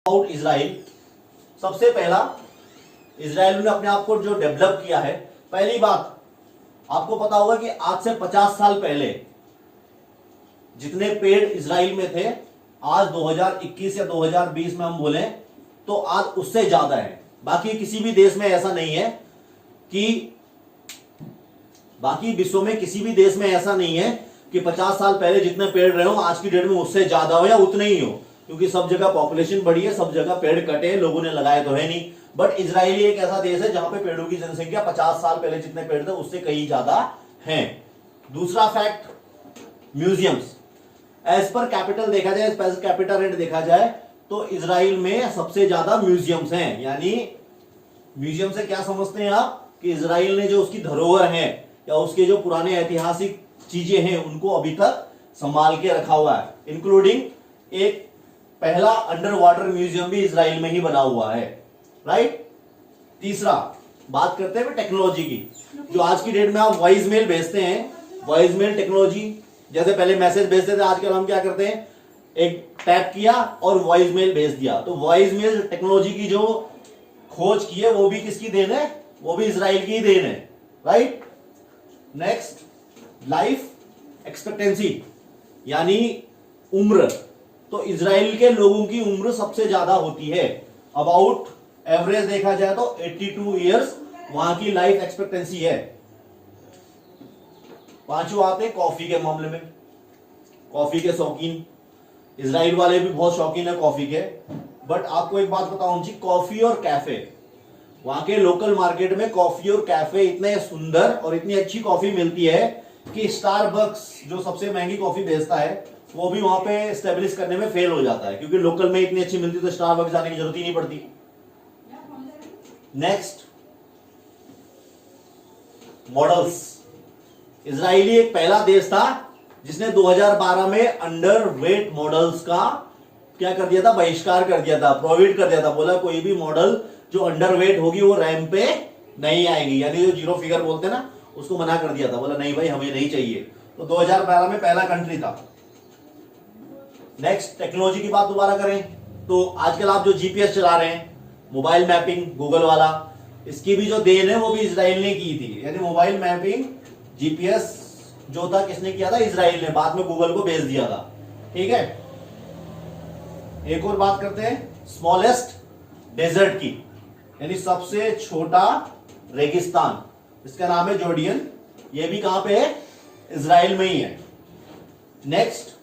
About Israel. सबसे पहला, Israel ने अपने आप को जो डेवलप किया है, पहली बात आपको पता होगा कि आज से 50 साल पहले जितने पेड़ इजराइल में थे, आज 2021 या 2020 में हम बोलें तो आज उससे ज्यादा है। बाकी किसी भी देश में ऐसा नहीं है कि बाकी विश्व में किसी भी देश में ऐसा नहीं है कि 50 साल पहले जितने पेड़ रहे हो आज की डेट में उससे ज्यादा हो या उतने ही हो, क्योंकि सब जगह पॉपुलेशन बढ़ी है, सब जगह पेड़ कटे हैं, लोगों ने लगाए तो है नहीं। बट इजराइल एक ऐसा देश है जहां पे पेड़ों की जनसंख्या 50 साल पहले जितने पेड़ थे उससे कहीं ज्यादा है। दूसरा fact, museums. As per capital देखा जाए, एज पर कैपिटल रेट देखा जाए तो इजराइल में सबसे ज्यादा म्यूजियम्स हैं। यानी म्यूजियम से क्या समझते हैं आप कि इजराइल ने जो उसकी धरोहर है या उसके जो पुराने ऐतिहासिक चीजें हैं उनको अभी तक संभाल के रखा हुआ है। इंक्लूडिंग एक पहला अंडर वाटर म्यूजियम भी इजराइल में ही बना हुआ है, राइट। तीसरा, बात करते हैं टेक्नोलॉजी की। जो आज की डेट में आप वॉइस मेल भेजते हैं, वॉइस मेल टेक्नोलॉजी, जैसे पहले मैसेज भेजते थे, आजकल हम क्या करते हैं, एक टैप किया और वॉइस मेल भेज दिया। तो वॉइस मेल टेक्नोलॉजी की जो खोज की है वो भी किसकी देन है, वो भी इजराइल की ही देन है, राइट। नेक्स्ट, लाइफ एक्सपेक्टेंसी यानी उम्र। तो इजराइल के लोगों की उम्र सबसे ज्यादा होती है। अबाउट एवरेज देखा जाए तो 82 ईयर्स वहां की लाइफ एक्सपेक्टेंसी है। पांचवा आते हैं कॉफी के मामले में। कॉफी के शौकीन, इजराइल वाले भी बहुत शौकीन है कॉफी के। बट आपको एक बात बताऊं जी, कॉफी और कैफे, वहां के लोकल मार्केट में कॉफी और कैफे इतने सुंदर और इतनी अच्छी कॉफी मिलती है कि स्टारबक्स जो सबसे महंगी कॉफी बेचता है वो भी वहां पे स्टेब्लिश करने में फेल हो जाता है, क्योंकि लोकल में इतनी अच्छी मिलती तो स्टारबक्स जाने की जरूरत ही नहीं पड़ती। Next, models. इजराइली एक पहला देश था जिसने 2012 में अंडर वेट मॉडल्स का क्या कर दिया था, बहिष्कार कर दिया था, प्रोहिबिट कर दिया था। बोला कोई भी मॉडल जो अंडर वेट होगी वो रैंप पे नहीं आएगी, यानी जो जीरो फिगर बोलते हैं ना, उसको मना कर दिया था। बोला नहीं भाई, हमें नहीं चाहिए। तो 2012 में पहला कंट्री था। नेक्स्ट, टेक्नोलॉजी की बात दोबारा करें तो आजकल आप जो जीपीएस चला रहे हैं, मोबाइल मैपिंग गूगल वाला, इसकी भी जो देन है वो भी इजराइल ने की थी। यानी मोबाइल मैपिंग जीपीएस जो था किसने किया था, इजराइल ने, बाद में गूगल को भेज दिया था, ठीक है। एक और बात करते हैं स्मॉलेस्ट डेजर्ट की, यानी सबसे छोटा रेगिस्तान, इसका नाम है जॉर्डियन। ये भी कहां पे है, इजराइल में ही है। नेक्स्ट,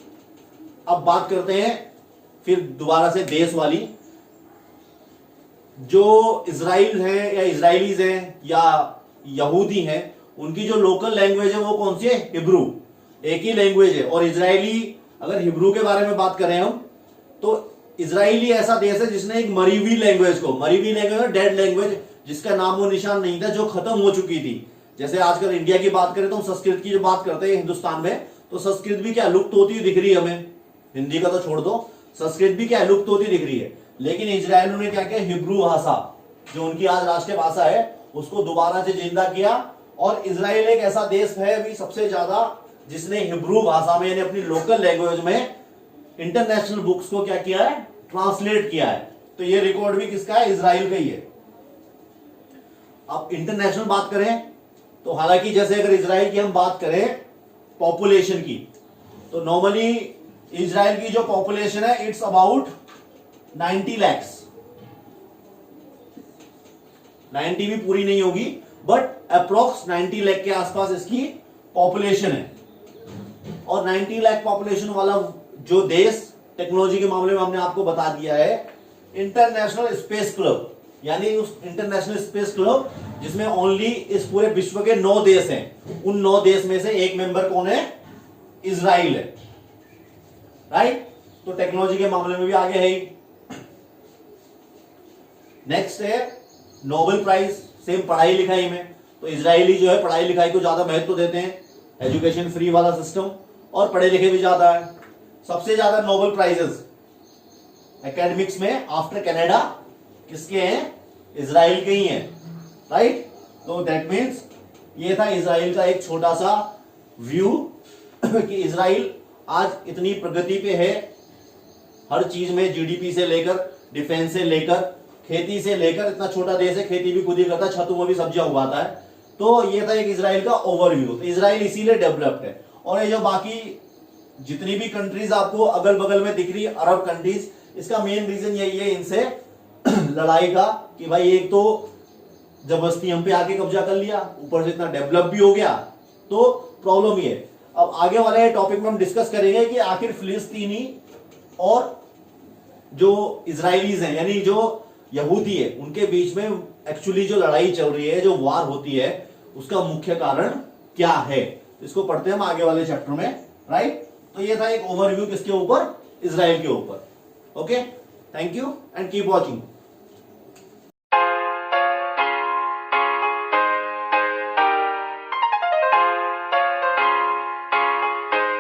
अब बात करते हैं फिर दोबारा से देश वाली। जो इजराइल है या इजराइलीज हैं या यहूदी हैं, उनकी जो लोकल लैंग्वेज है वो कौन सी है, हिब्रू, एक ही लैंग्वेज है। और इजरायली, अगर हिब्रू के बारे में बात करें हम तो इजराइली ऐसा देश है जिसने एक मरी हुई लैंग्वेज को, मरी हुई लैंग्वेज, डेड लैंग्वेज, जिसका नाम वो निशान नहीं था, जो खत्म हो चुकी थी। जैसे आजकल इंडिया की बात करें तो हम संस्कृत की जो बात करते हैं हिंदुस्तान में, तो संस्कृत भी क्या लुप्त होती हुई दिख रही है हमें। हिंदी का तो छोड़ दो, संस्कृत भी क्या लुप्त होती दिख रही है। लेकिन इजराइल ने क्या किया, हिब्रू भाषा जो उनकी आज राष्ट्रीय भाषा है उसको दोबारा से जिंदा किया। और इजराइल एक ऐसा देश है अभी सबसे ज्यादा जिसने हिब्रू भाषा में यानी अपनी लोकल लैंग्वेज में इंटरनेशनल बुक्स को क्या किया है, ट्रांसलेट किया है। तो ये रिकॉर्ड भी किसका है, इजराइल का ही है। अब इंटरनेशनल बात करें तो हालांकि जैसे अगर इजराइल की हम बात करें पॉपुलेशन की, तो नॉर्मली इजराइल की जो पॉपुलेशन है इट्स अबाउट 90 lakhs। 90 भी पूरी नहीं होगी बट अप्रोक्स 90 लाख के आसपास इसकी पॉपुलेशन है। और 90 लाख पॉपुलेशन वाला जो देश, टेक्नोलॉजी के मामले में हमने आपको बता दिया है, इंटरनेशनल स्पेस क्लब, यानी उस इंटरनेशनल स्पेस क्लब जिसमें ओनली इस पूरे विश्व के 9 देश हैं, उन 9 देश में से एक मेंबर कौन है, इजराइल है, राइट। तो टेक्नोलॉजी के मामले में भी आगे है ही। नेक्स्ट है नोबेल प्राइज, सेम पढ़ाई लिखाई में। तो इजरायली जो है पढ़ाई लिखाई को ज्यादा महत्व देते हैं, एजुकेशन फ्री वाला सिस्टम, और पढ़े लिखे भी ज्यादा है। सबसे ज्यादा नोबेल प्राइजेस एकेडमिक्स में आफ्टर कनाडा किसके हैं, इजराइल के ही हैं, राइट। तो दैट मीन्स ये था इजराइल का एक छोटा सा व्यू कि इजराइल आज इतनी प्रगति पे है, हर चीज में जीडीपी से लेकर डिफेंस से लेकर, खेती से लेकर, इतना छोटा देश है खेती भी खुद ही करता है, छतों में भी सब्जियां उगाता है। तो ये था एक इजराइल का ओवरव्यू। तो इजराइल इसीलिए डेवलप्ड है। और ये जो बाकी जितनी भी कंट्रीज आपको अगल बगल में दिख रही है, अरब कंट्रीज, इसका मेन रीजन यही है इनसे लड़ाई का, कि भाई एक तो जबरदस्ती हम पे आके कब्जा कर लिया, ऊपर से इतना डेवलप भी हो गया, तो प्रॉब्लम ये है। अब आगे वाले टॉपिक में हम डिस्कस करेंगे कि आखिर फिलिस्तीनी और जो इजरायलीज हैं, यानी जो यहूदी है, उनके बीच में एक्चुअली जो लड़ाई चल रही है, जो वार होती है, उसका मुख्य कारण क्या है। इसको पढ़ते हैं हम आगे वाले चैप्टर में, राइट। तो ये था एक ओवरव्यू किसके ऊपर, इजराइल के ऊपर। Okay, thank you and keep watching.